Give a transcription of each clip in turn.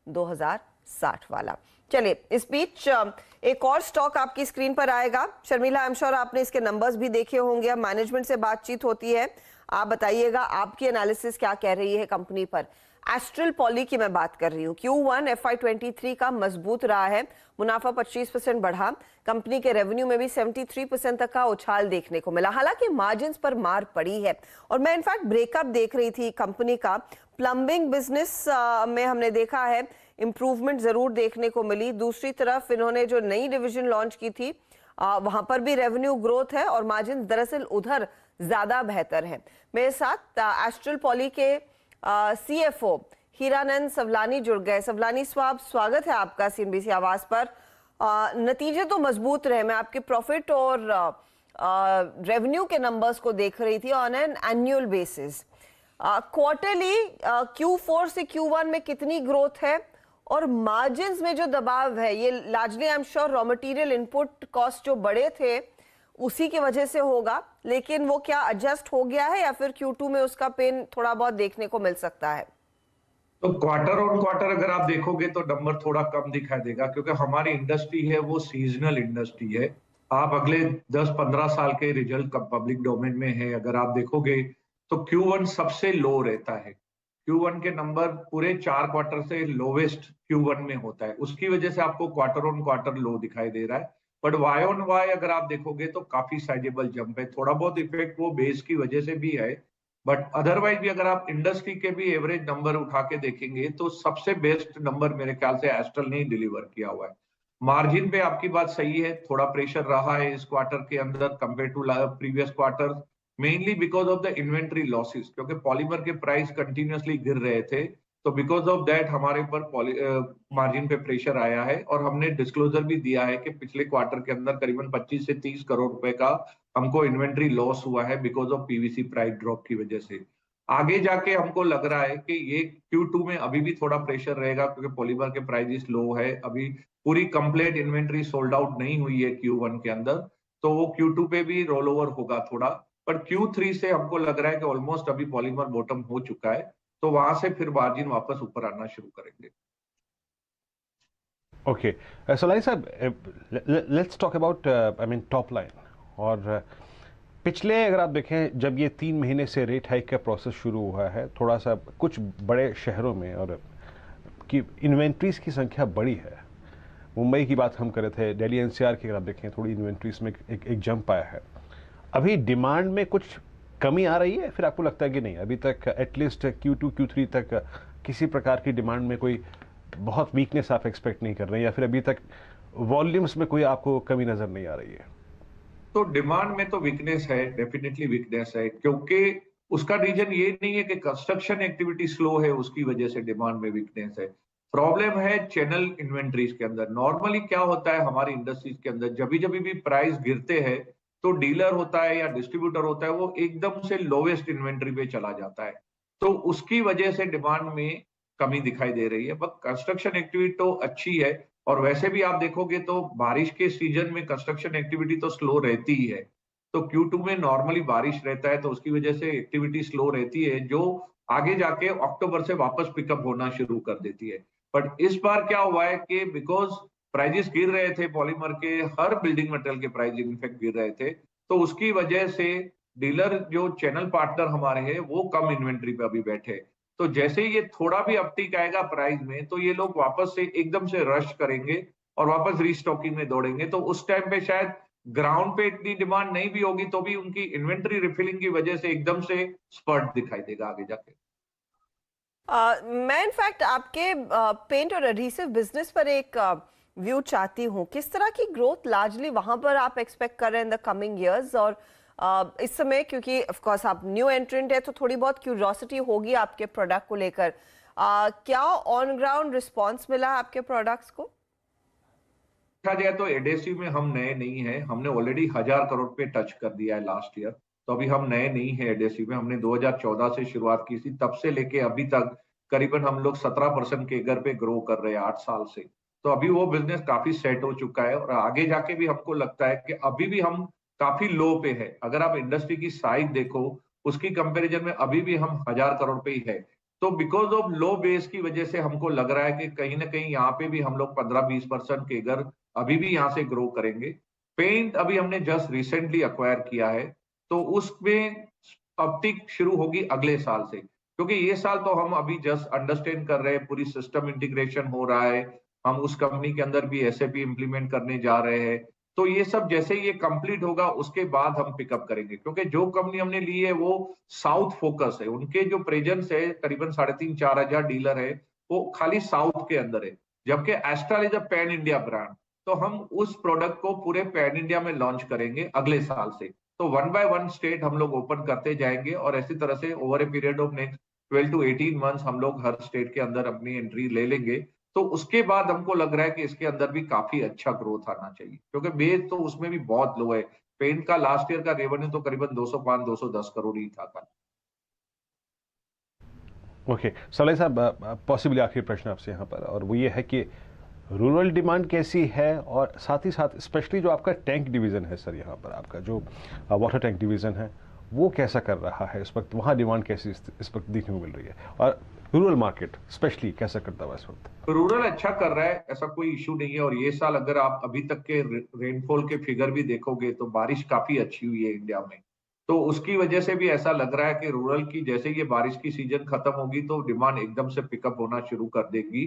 2060 वाला। चलिए, इस बीच एक और स्टॉक आपकी स्क्रीन पर आएगा। शर्मिला, आई एम श्योर आपने इसके नंबर्स भी देखे होंगे। मैनेजमेंट से बातचीत होती है, आप बताइएगा आपकी एनालिसिस क्या कह रही है कंपनी पर। एस्ट्रल पॉली की मैं बात कर रही हूँ। Q1 FY23 का मजबूत रहा है, मुनाफा 25% बढ़ा, कंपनी के रेवेन्यू में भी 73% तक का उछाल देखने को मिला। हालांकि मार्जिन्स पर मार पड़ी है, और मैं इनफैक्ट ब्रेकअप देख रही थी कंपनी का। प्लम्बिंग बिजनेस में हमने देखा है इंप्रूवमेंट जरूर देखने को मिली। दूसरी तरफ इन्होंने जो नई डिवीजन लॉन्च की थी वहां पर भी रेवेन्यू ग्रोथ है, और मार्जिन दरअसल उधर ज्यादा बेहतर है। मेरे साथ एस्ट्रल पॉली के CFO हीरानंद सवलानी जुड़ गए। सवलानी साहब, स्वागत है आपका CNBC आवाज पर। नतीजे तो मजबूत रहे। मैं आपके प्रॉफिट और रेवेन्यू के नंबर्स को देख रही थी on an annual basis. Quarterly Q4 से Q1 में कितनी ग्रोथ है, और मार्जिन्स में जो दबाव है ये largely I am sure raw material input cost जो बड़े थे उसी की वजह से होगा, लेकिन वो क्या एडजस्ट हो गया है या फिर Q2 में उसका पेन थोड़ा बहुत देखने को मिल सकता है? तो क्वार्टर ऑन क्वार्टर अगर आप देखोगे तो नंबर थोड़ा कम दिखाई देगा, क्योंकि हमारी इंडस्ट्री है वो सीजनल इंडस्ट्री है। आप अगले 10-15 साल के रिजल्ट पब्लिक डोमेन में है, अगर आप देखोगे तो Q1 सबसे लो रहता है। Q1 के नंबर पूरे 4 क्वार्टर से लोवेस्ट Q1 में होता है, उसकी वजह से आपको क्वार्टर ऑन क्वार्टर लो दिखाई दे रहा है। बट वाई ऑन वाई अगर आप देखोगे तो काफी साइजेबल जंप है। थोड़ा बहुत इफेक्ट वो बेस की वजह से भी है, बट अदरवाइज भी अगर आप इंडस्ट्री के भी एवरेज नंबर उठा के देखेंगे तो सबसे बेस्ट नंबर मेरे ख्याल से एस्ट्रल ने डिलीवर किया हुआ है। मार्जिन पे आपकी बात सही है, थोड़ा प्रेशर रहा है इस क्वार्टर के अंदर compare to previous quarter, mainly because of the inventory losses, क्योंकि पॉलीमर के प्राइस कंटिन्यूअसली गिर रहे थे। तो बिकॉज ऑफ दैट हमारे ऊपर मार्जिन पे प्रेशर आया है, और हमने डिस्क्लोजर भी दिया है कि पिछले क्वार्टर के अंदर करीबन 25 से 30 करोड़ रुपए का हमको इन्वेंट्री लॉस हुआ है because of PVC price drop की वजह से। आगे जाके हमको लग रहा है कि ये Q2 में अभी भी थोड़ा प्रेशर रहेगा, क्योंकि पॉलीमर के प्राइसेस लो है, अभी पूरी कंप्लीट इन्वेंट्री सोल्ड आउट नहीं हुई है Q1 के अंदर, तो वो Q2 पे भी रोल ओवर होगा थोड़ा। पर Q3 से हमको लग रहा है कि ऑलमोस्ट अभी पॉलीमर बॉटम हो चुका है, तो वहां से फिर मार्जिन वापस ऊपर आना शुरू करेंगे। ओके, सलानी साहब, let's talk about I mean top line. और पिछले अगर आप देखें, जब ये 3 महीने से रेट हाइक का प्रोसेस शुरू हुआ है, थोड़ा सा कुछ बड़े शहरों में और की इन्वेंट्रीज की संख्या बड़ी है। मुंबई की बात हम कर रहे थे, दिल्ली NCR की अगर आप देखें, थोड़ी इन्वेंट्रीज में एक जंप आया है। अभी डिमांड में कुछ कमी आ रही है, फिर आपको लगता है कि नहीं, अभी तक एटलीस्ट Q2 Q3 तक किसी प्रकार की डिमांड में कोई बहुत वीकनेस आप एक्सपेक्ट नहीं कर रहे हैं, या फिर अभी तक वॉल्यूम्स में कोई आपको कमी नजर नहीं आ रही है? तो डिमांड में तो वीकनेस है, डेफिनेटली वीकनेस है, क्योंकि उसका रीजन ये नहीं है कि कंस्ट्रक्शन एक्टिविटी स्लो है उसकी वजह से डिमांड में वीकनेस है। प्रॉब्लम है चैनल इन्वेंट्रीज के अंदर। नॉर्मली क्या होता है हमारी इंडस्ट्रीज के अंदर, जब भी प्राइस गिरते हैं तो डीलर होता है या डिस्ट्रीब्यूटर होता है वो एकदम से लोवेस्ट इन्वेंट्री पे चला जाता है, तो उसकी वजह से डिमांड में कमी दिखाई दे रही है। बट कंस्ट्रक्शन एक्टिविटी तो अच्छी है, और वैसे भी आप देखोगे तो बारिश के सीजन में कंस्ट्रक्शन एक्टिविटी तो स्लो रहती ही है। तो Q2 में नॉर्मली बारिश रहता है, तो उसकी वजह से एक्टिविटी स्लो रहती है, जो आगे जाके अक्टूबर से वापस पिकअप होना शुरू कर देती है। बट इस बार क्या हुआ है कि बिकॉज प्राइजेस गिर रहे थे पॉलीमर के, हर बिल्डिंग मटेरियल के प्राइस इनफेक्ट गिर रहे थे, तो उसकी वजह से डीलर जो चैनल पार्टनर हमारे हैं वो कम इन्वेंट्री पे अभी बैठे। तो जैसे ही ये थोड़ा भी अपटिक आएगा प्राइस में, तो ये लोग वापस से एकदम से रश करेंगे और वापस रीस्टॉकिंग में दौड़ेंगे। तो उस टाइम पे शायद ग्राउंड पे इतनी डिमांड नहीं भी होगी, तो भी उनकी इन्वेंट्री रिफिलिंग की वजह से एकदम से स्पर्ट दिखाई देगा आगे जाके। मैं इनफैक्ट आपके पेंट और एडहेसिव बिजनेस पर एक व्यू चाहती हूँ। किस तरह की ग्रोथ लार्जली वहां पर आप एक्सपेक्ट कर रहे हैं इन द कमिंग ईयर्स? और इस समय क्योंकि ऑफ कोर्स आप न्यू एंट्रेंट है, तो थोड़ी बहुत क्यूरियोसिटी होगी आपके प्रोडक्ट को लेकर। क्या ऑन ग्राउंड रिस्पांस मिला आपके प्रोडक्ट्स को? देखा जाए तो एडेसिव में हम नए नहीं है, हमने ऑलरेडी 1000 करोड़ पे टच कर दिया है लास्ट ईयर। तो अभी हम नए नहीं है एडेसिव में, हमने 2014 से शुरुआत की थी, तब से लेके अभी तक करीबन हम लोग 17% के घर पे ग्रो कर रहे हैं 8 साल से। तो अभी वो बिजनेस काफी सेट हो चुका है, और आगे जाके भी हमको लगता है कि अभी भी हम काफी लो पे है। अगर आप इंडस्ट्री की साइज देखो, उसकी कंपैरिजन में अभी भी हम 1000 करोड़ पे ही है। तो बिकॉज ऑफ लो बेस की वजह से हमको लग रहा है कि कहीं ना कहीं यहाँ पे भी हम लोग 15-20% के अगर अभी भी यहाँ से ग्रो करेंगे। पेंट अभी हमने जस्ट रिसेंटली अक्वायर किया है, तो उसमें अपटिक शुरू होगी अगले साल से, क्योंकि ये साल तो हम अभी जस्ट अंडरस्टैंड कर रहे हैं, पूरी सिस्टम इंटीग्रेशन हो रहा है, हम उस कंपनी के अंदर भी एसएपी इंप्लीमेंट करने जा रहे हैं। तो ये सब जैसे ये कंप्लीट होगा उसके बाद हम पिकअप करेंगे, क्योंकि जो कंपनी हमने ली है वो साउथ फोकस है, उनके जो प्रेजेंस है करीबन 3,500-4,000 डीलर है, वो खाली साउथ के अंदर है, जबकि astral is a pan India brand. तो हम उस प्रोडक्ट को पूरे पैन इंडिया में लॉन्च करेंगे अगले साल से। तो 1 बाय 1 स्टेट हम लोग ओपन करते जाएंगे और ऐसी तरह से over a period of next 12 to 18 months हम लोग हर स्टेट के अंदर अपनी एंट्री ले लेंगे। तो उसके बाद हमको लग रहा है कि इसके अंदर भी काफी अच्छा ग्रोथ आना चाहिए, क्योंकि बेस तो उसमें भी बहुत लो है। पेंट का लास्ट ईयर का रेवेन्यू तो करीबन 205-210 करोड़ ही था। ओके सलाही साहब, पॉसिबली आखिरी प्रश्न आपसे यहाँ पर, और वो ये है कि रूरल डिमांड कैसी है, और साथ ही साथ स्पेशली जो आपका टैंक डिवीज़न है सर, यहाँ पर आपका जो वाटर टैंक डिवीज़न है वो कैसा कर रहा है इस वक्त, वहाँ डिमांड कैसी इस वक्त देखने को मिल रही है, और रूरल मार्केट स्पेशली कैसा करता हुआ इस वक्त? रूरल अच्छा कर रहा है, ऐसा कोई इशू नहीं है। और ये साल अगर आप अभी तक के रेनफॉल के फिगर भी देखोगे तो बारिश काफी अच्छी हुई है इंडिया में, तो उसकी वजह से भी ऐसा लग रहा है कि रूरल की जैसे ये बारिश की सीजन खत्म होगी तो डिमांड एकदम से पिकअप होना शुरू कर देगी।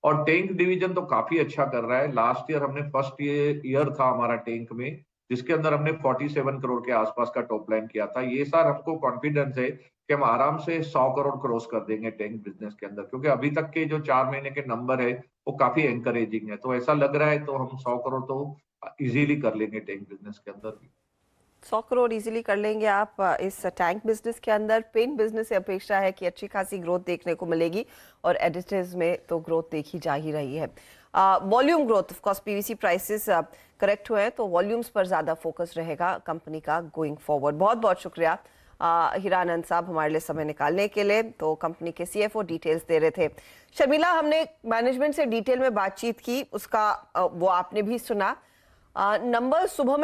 और टैंक डिवीजन तो काफी अच्छा कर रहा है। लास्ट ईयर हमने फर्स्ट ईयर था हमारा टैंक में, जिसके अंदर हमने 47 करोड़ के आसपास का टॉप लाइन किया था। ये साल हमको कॉन्फिडेंस है कि हम आराम से 100 करोड़ क्रॉस कर देंगे टैंक बिजनेस के अंदर, क्योंकि अभी तक के जो 4 महीने के नंबर है वो काफी एनकरेजिंग है। तो ऐसा लग रहा है तो हम 100 करोड़ तो इजीली कर लेंगे टैंक बिजनेस के अंदर भी। 100 करोड़ इजीली कर लेंगे आप इस टैंक बिजनेस के अंदर। पेंट बिजनेस से अपेक्षा है कि अच्छी खासी ग्रोथ देखने को मिलेगी, और एडिटिव्स में तो ग्रोथ देखी जा ही रही है। Volume growth, of course PVC prices correct हुए हैं तो वॉल्यूम्स पर ज़्यादा फोकस रहेगा कंपनी का गोइंग फॉरवर्ड। बहुत बहुत शुक्रिया हीरानंद साहब हमारे लिए समय निकालने के लिए। तो कंपनी के सीएफओ डिटेल्स दे रहे थे। शर्मिला, हमने मैनेजमेंट से डिटेल में बातचीत की, उसका वो आपने भी सुना। नंबर सुबह में